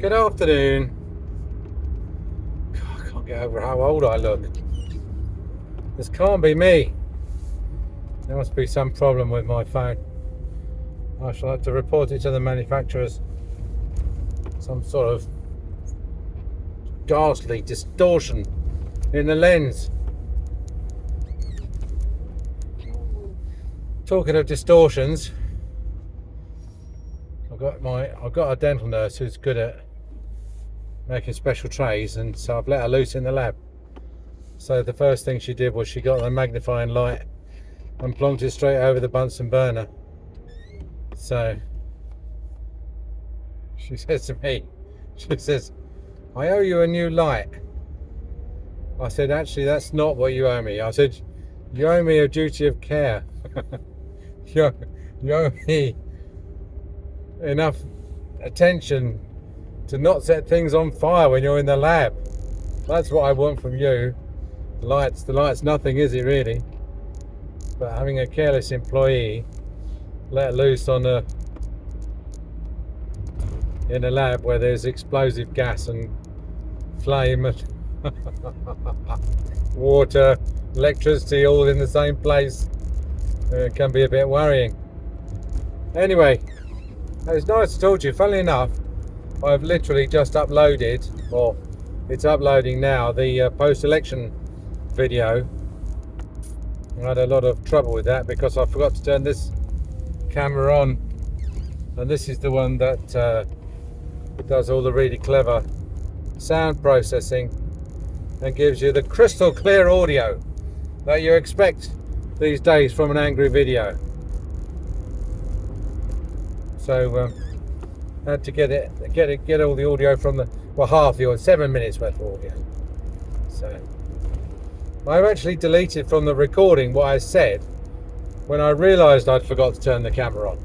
Good afternoon. God, I can't get over how old I look. This can't be me. There must be some problem with my phone. I shall have to report it to the manufacturers. Some sort of ghastly distortion in the lens. Talking of distortions, I've got a dental nurse who's good at making special trays, and so I've let her loose in the lab. So the first thing she did was she got a magnifying light and plonked it straight over the Bunsen burner. So she says to me, she says, "I owe you a new light." I said, "Actually, that's not what you owe me." I said, "You owe me a duty of care." you owe me enough attention to not set things on fire when you're in the lab. That's what I want from you. The light's nothing, is it really? But having a careless employee let loose in a lab where there's explosive gas and flame and water, electricity all in the same place, it can be a bit worrying. Anyway, it's nice to talk to you. Funnily enough, I've literally just uploaded, or it's uploading now, the post-election video. I had a lot of trouble with that because I forgot to turn this camera on, and this is the one that does all the really clever sound processing and gives you the crystal clear audio that you expect these days from an angry video. So had to get all the audio from half the 7 minutes worth of audio. So I've actually deleted from the recording what I said when I realised I'd forgot to turn the camera on,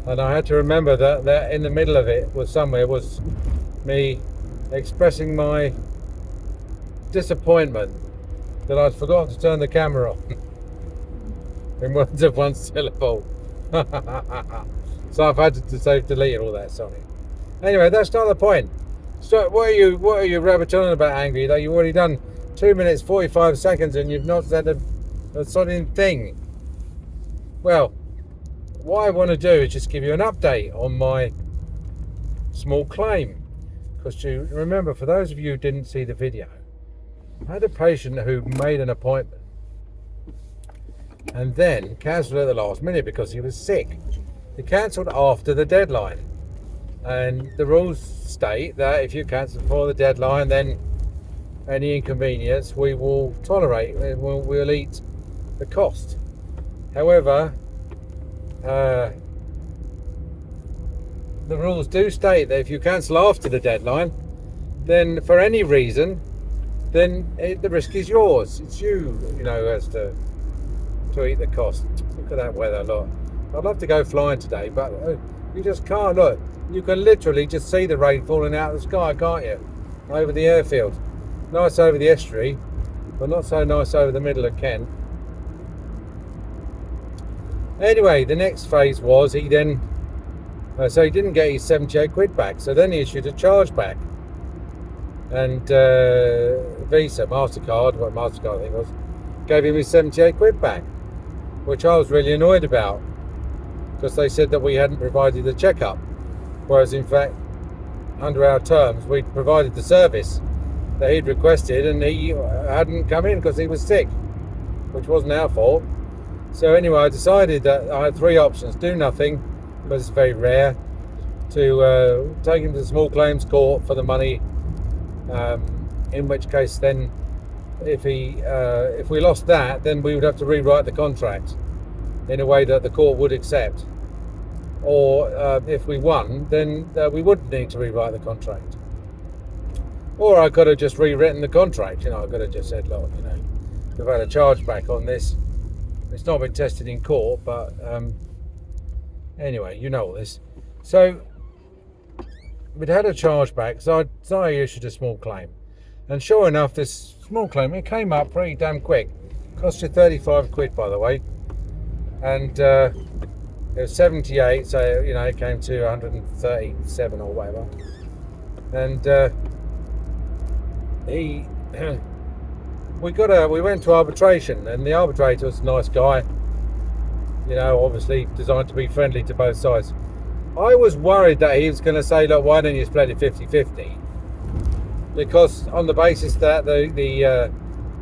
and I had to remember that in the middle of it was me expressing my disappointment that I'd forgotten to turn the camera on in words of one syllable. So I've had to say deleted all that. Sorry. Anyway, that's not the point. So what are you rabbiting about, angry? That you've already done 2 minutes 45 seconds and you've not said a sodding thing. Well, what I want to do is just give you an update on my small claim, because you remember, for those of you who didn't see the video, I had a patient who made an appointment and then cancelled at the last minute because he was sick. He cancelled after the deadline, and the rules state that if you cancel before the deadline, then any inconvenience we will tolerate, and we'll eat the cost. However, the rules do state that if you cancel after the deadline, then for any reason, then the risk is yours. It's you has to eat the cost. Look at that weather, look. I'd love to go flying today, but you just can't. Look, you can literally just see the rain falling out of the sky, can't you? Over the airfield. Nice over the estuary, but not so nice over the middle of Kent. Anyway, the next phase was he then, so he didn't get his 78 quid back, so then he issued a chargeback. And Visa, MasterCard I think it was, gave him his 78 quid back, which I was really annoyed about, because they said that we hadn't provided the checkup, whereas in fact, under our terms, we'd provided the service that he'd requested, and he hadn't come in because he was sick, which wasn't our fault. So anyway, I decided that I had three options: do nothing, because it's very rare, to take him to the small claims court for the money, in which case then if we lost that, then we would have to rewrite the contract in a way that the court would accept, or if we won, then we wouldn't need to rewrite the contract. Or I could have just rewritten the contract. I could have just said, look, we've had a chargeback on this. It's not been tested in court, but anyway, you know all this. So we'd had a chargeback, so I issued a small claim. And sure enough, this small claim, it came up pretty damn quick. Cost you 35 quid, by the way. And it was 78, so it came to 137 or whatever. and he we went to arbitration, and the arbitrator was a nice guy, obviously designed to be friendly to both sides. I was worried that he was going to say, look, why don't you split it 50-50? Because on the basis that the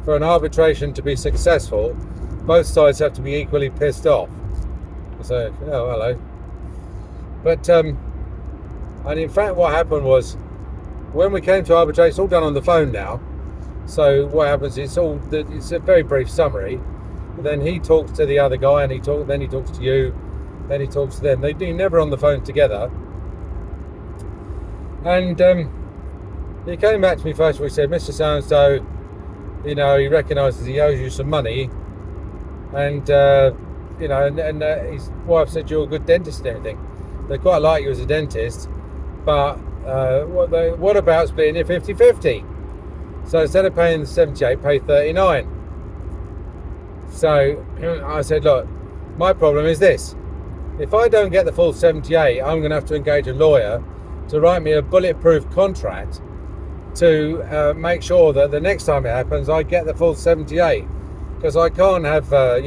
for an arbitration to be successful, both sides have to be equally pissed off. So, oh, hello. But and in fact what happened was, when we came to arbitration, it's all done on the phone now. So what happens, it's a very brief summary. Then he talks to the other guy, and then he talks to you, then he talks to them. They do never on the phone together. And he came back to me first. He said, Mr. So-and-so, he recognises he owes you some money, and and his wife said you're a good dentist and everything. They quite like you as a dentist, but what about splitting it 50-50? So instead of paying the 78, pay 39. So I said, look, my problem is this. If I don't get the full 78, I'm going to have to engage a lawyer to write me a bulletproof contract to make sure that the next time it happens, I get the full 78. Because I can't have, I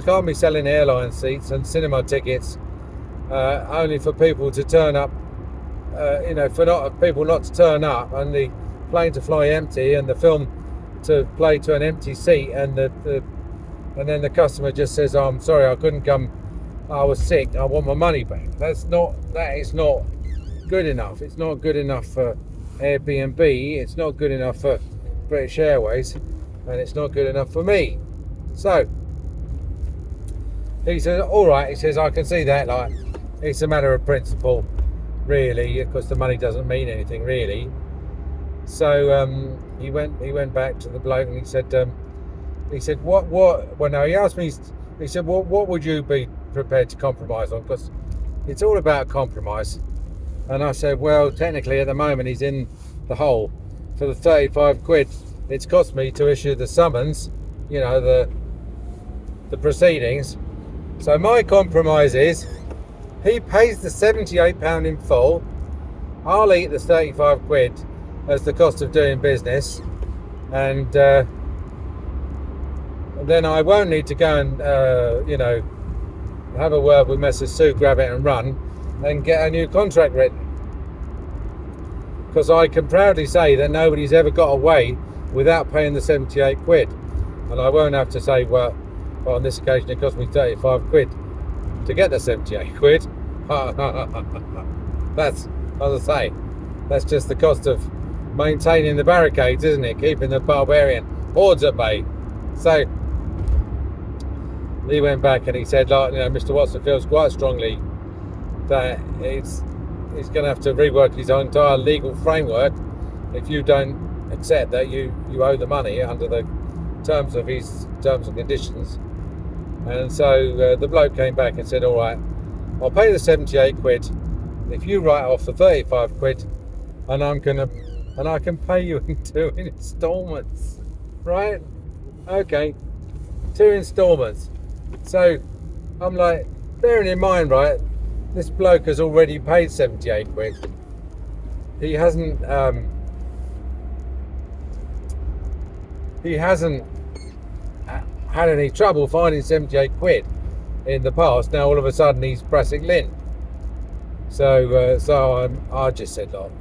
can't be selling airline seats and cinema tickets only for people to turn up, for people not to turn up, and the plane to fly empty, and the film to play to an empty seat, and then the customer just says, oh, I'm sorry, I couldn't come, I was sick, I want my money back. That is not good enough. It's not good enough for Airbnb, it's not good enough for British Airways, and it's not good enough for me. So he says, all right, he says, I can see that, like, it's a matter of principle, really, because the money doesn't mean anything, really. So he went back to the bloke, and he said, he asked me, he said, what would you be prepared to compromise on? Because it's all about compromise. And I said, well, technically at the moment he's in the hole for the 35 quid it's cost me to issue the summons, the proceedings. So my compromise is, he pays the £78 in full, I'll eat the 35 quid as the cost of doing business, and then I won't need to go and have a word with Messrs. Sue, grab it and run, and get a new contract written. Because I can proudly say that nobody's ever got away without paying the 78 quid, and I won't have to say, well, on this occasion it cost me 35 quid to get the 78 quid. That's, as I say, that's just the cost of maintaining the barricades, isn't it? Keeping the barbarian hordes at bay. So he went back and he said, like, Mr. Watson feels quite strongly that he's going to have to rework his entire legal framework if you don't accept that you owe the money under the terms of his terms and conditions. And so the bloke came back and said, all right, I'll pay the 78 quid if you write off the 35 quid, and I can pay you in 2 installments, right? Okay, 2 installments. So I'm like, bearing in mind, right, this bloke has already paid 78 quid. He hasn't had any trouble finding 78 quid in the past. Now all of a sudden he's pressing lint. So I just said, look,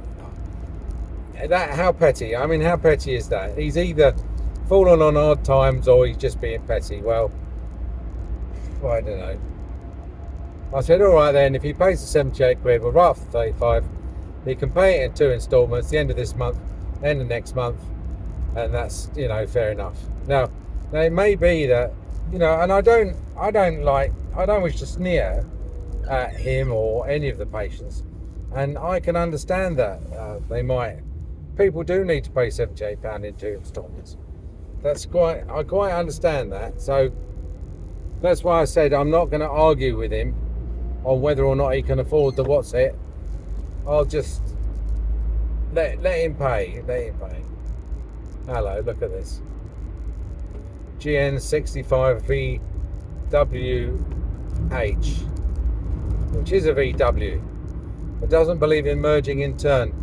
how petty? I mean, how petty is that? He's either fallen on hard times or he's just being petty. Well, I don't know. I said, all right then, if he pays the 78 quid, we'll write off the 35. He can pay it in 2 installments, the end of this month, end of next month, and that's, fair enough. Now it may be that, and I don't wish to sneer at him or any of the patients, and I can understand that people do need to pay £78 in 2 installments. I quite understand that. So that's why I said I'm not going to argue with him on whether or not he can afford the what's it. I'll just let him pay. Hello, look at this. GN65VWH, which is a VW, but doesn't believe in merging in turn.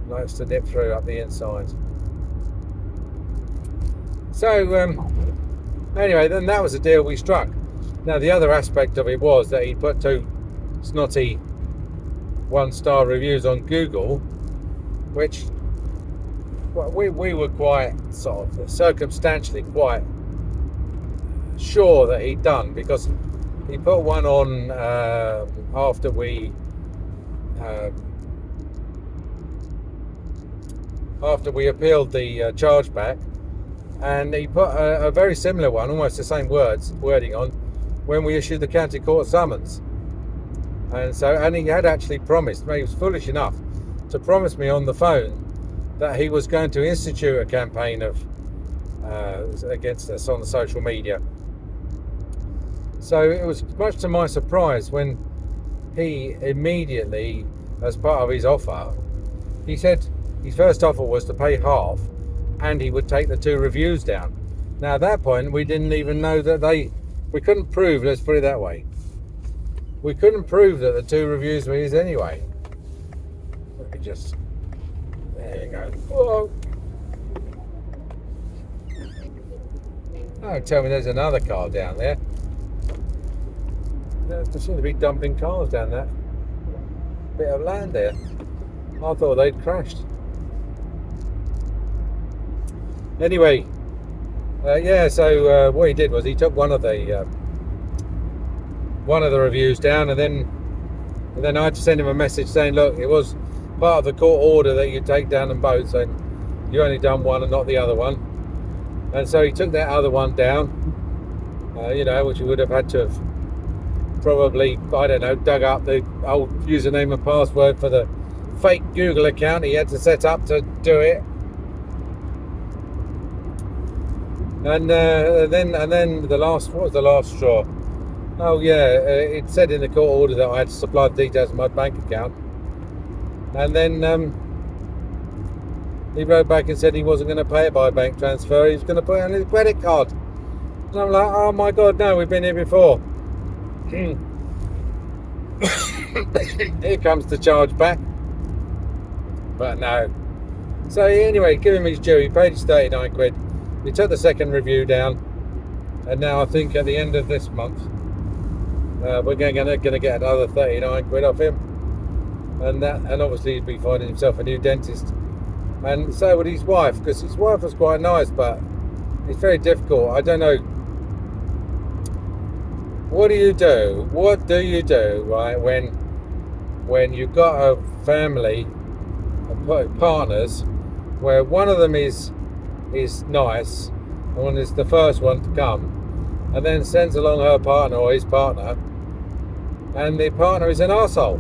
likes to nip through up the inside. So anyway, then that was the deal we struck. Now the other aspect of it was that he put 2 snotty 1-star reviews on Google, which we were quite sort of circumstantially quite sure that he'd done, because he put one on after we appealed the chargeback, and he put a very similar one, almost the same wording on when we issued the county court summons. And he had actually promised me, he was foolish enough to promise me on the phone that he was going to institute a campaign of against us on the social media. So it was much to my surprise when he immediately, as part of his offer, he said his first offer was to pay half and he would take the 2 reviews down. Now at that point we didn't even know that we couldn't prove, let's put it that way, we couldn't prove that the 2 reviews were his anyway. Let me just, there you go. Whoa. Oh, tell me there's another car down there. There seem to be dumping cars down that bit of land there. I thought they'd crashed. Anyway, so what he did was he took one of the reviews down, and then I had to send him a message saying, look, it was part of the court order that you take down them both, and you only done one and not the other one. And so he took that other one down, which he would have had to have probably, I don't know, dug up the old username and password for the fake Google account he had to set up to do it. And then the last, what was the last straw? Oh yeah, it said in the court order that I had to supply the details of my bank account. And then he wrote back and said he wasn't going to pay it by bank transfer, he was going to put it on his credit card. And I'm like, oh my God, no, we've been here before. Here comes the charge back. But no. So anyway, give him his due. He paid his 39 quid. He took the second review down, and now I think at the end of this month we're going to get another 39 quid off him, and obviously he'd be finding himself a new dentist, and so would his wife, because his wife was quite nice, but it's very difficult. I don't know. What do you do, right, when you've got a family of partners where one of them is nice, and one is the first one to come, and then sends along her partner or his partner, and the partner is an arsehole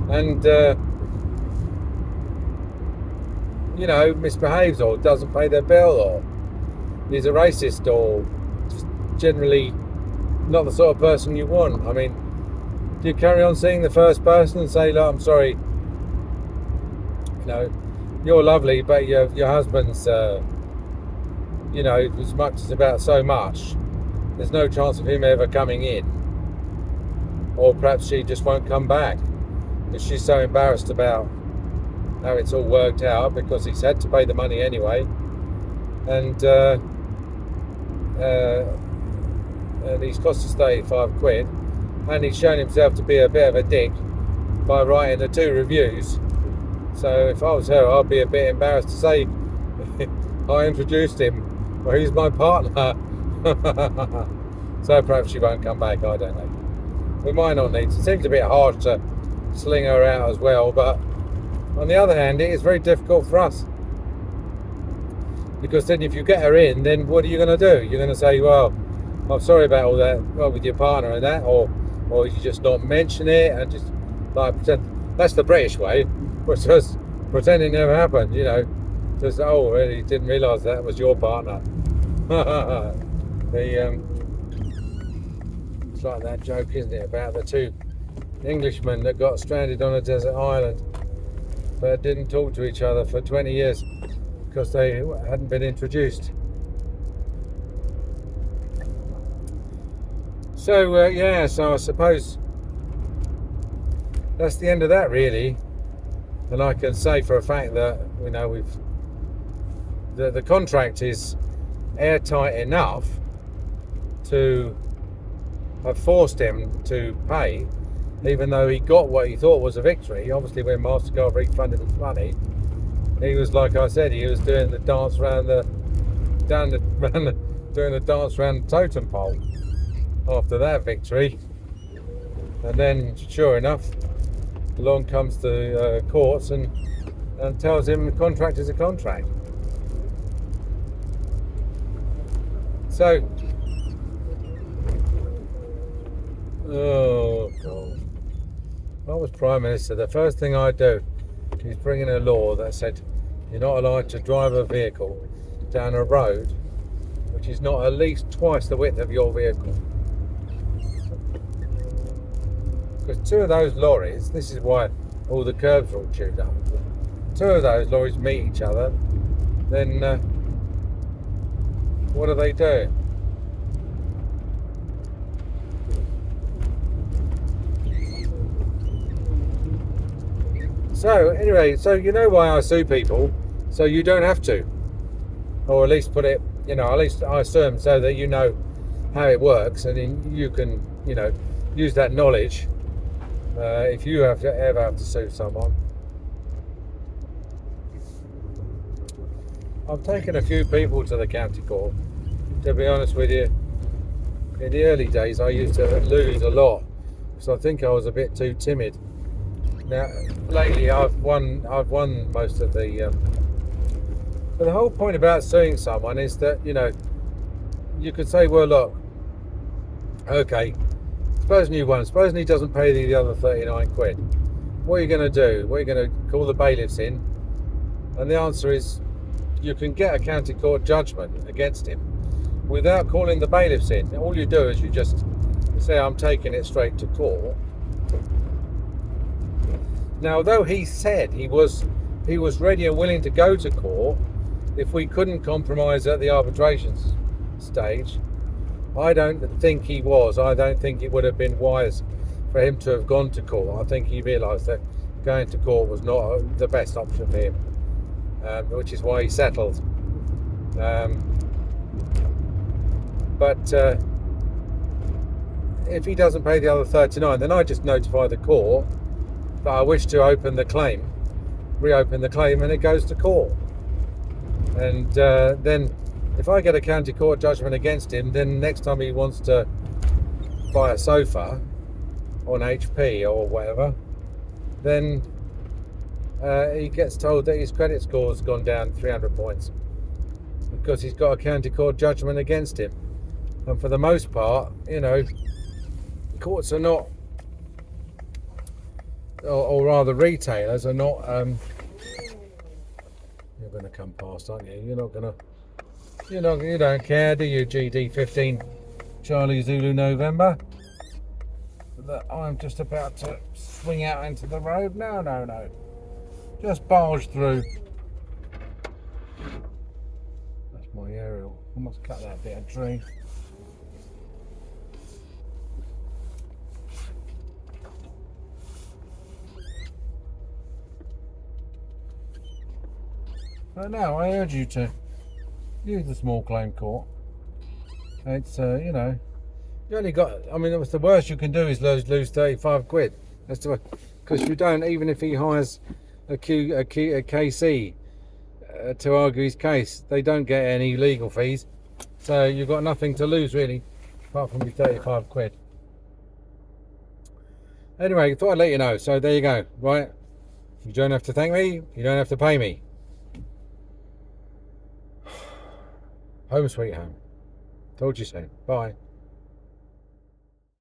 and misbehaves or doesn't pay their bill or is a racist or just generally not the sort of person you want. I mean, do you carry on seeing the first person and say, look, I'm sorry, you're lovely, but your husband's as much as about so much, there's no chance of him ever coming in, or perhaps she just won't come back because she's so embarrassed about how it's all worked out, because he's had to pay the money anyway, and he's cost us 35 quid, and he's shown himself to be a bit of a dick by writing the 2 reviews. So if I was her, I'd be a bit embarrassed to say I introduced him, or he's my partner. So perhaps she won't come back, I don't know. We might not need to. It seems a bit hard to sling her out as well, but on the other hand, it is very difficult for us, because then if you get her in, then what are you going to do? You're going to say, well, I'm sorry about all that, with your partner and that, or you just not mention it and just like pretend. That's the British way, which just pretend it never happened, just, oh, really didn't realise that was your partner. It's like that joke, isn't it, about the 2 Englishmen that got stranded on a desert island but didn't talk to each other for 20 years because they hadn't been introduced. So so I suppose that's the end of that, really. And I can say for a fact that, you know, the contract is airtight enough to have forced him to pay, even though he got what he thought was a victory. Obviously, when MasterCard refunded his money, he was, like I said, he was doing the dance around doing the dance around the totem pole after that victory. And then, sure enough, along comes the courts and tells him the contract is a contract. So, oh God, if I was Prime Minister, the first thing I'd do is bring in a law that said you're not allowed to drive a vehicle down a road which is not at least twice the width of your vehicle. Because two of those lorries, this is why all the curbs are all chewed up, two of those lorries meet each other, then what are they doing? So anyway, so you know why I sue people, so you don't have to, or at least put it, you know, at least I sue them so that you know how it works, and then you can, you know, use that knowledge if you ever have to sue someone. I've taken a few people to the county court. To be honest with you, in the early days I used to lose a lot, so I think I was a bit too timid. Now, lately I've won most of the. But the whole point about suing someone is that, you know, you could say, well, look, okay, supposing you won, supposing he doesn't pay the other 39 quid. What are you going to do? What are you going to call the bailiffs in? And the answer is, you can get a county court judgment against him without calling the bailiffs in. All you do is you just say, I'm taking it straight to court. Now, though he said he was ready and willing to go to court if we couldn't compromise at the arbitration stage, I don't think he was. I don't think it would have been wise for him to have gone to court. I think he realised that going to court was not the best option for him, which is why he settled. But if he doesn't pay the other 39, then I just notify the court that I wish to reopen the claim, and it goes to court. And then if I get a county court judgment against him, then next time he wants to buy a sofa on HP or whatever, then he gets told that his credit score's gone down 300 points because he's got a county court judgment against him. And for the most part, you know, courts are not, or rather retailers are not, you're going to come past, aren't you? You don't care, do you, GD15 Charlie Zulu November? That I'm just about to swing out into the road? No. Just barge through. That's my aerial. I must cut that bit of tree. But no, I urge you to use the small claim court. It's, you know, you only got, I mean, the worst you can do is lose 35 quid. Because you don't, even if he hires a KC to argue his case, they don't get any legal fees. So you've got nothing to lose, really, apart from your 35 quid. Anyway, I thought I'd let you know. So there you go, right? You don't have to thank me, you don't have to pay me. Home sweet home. Told you so. Bye.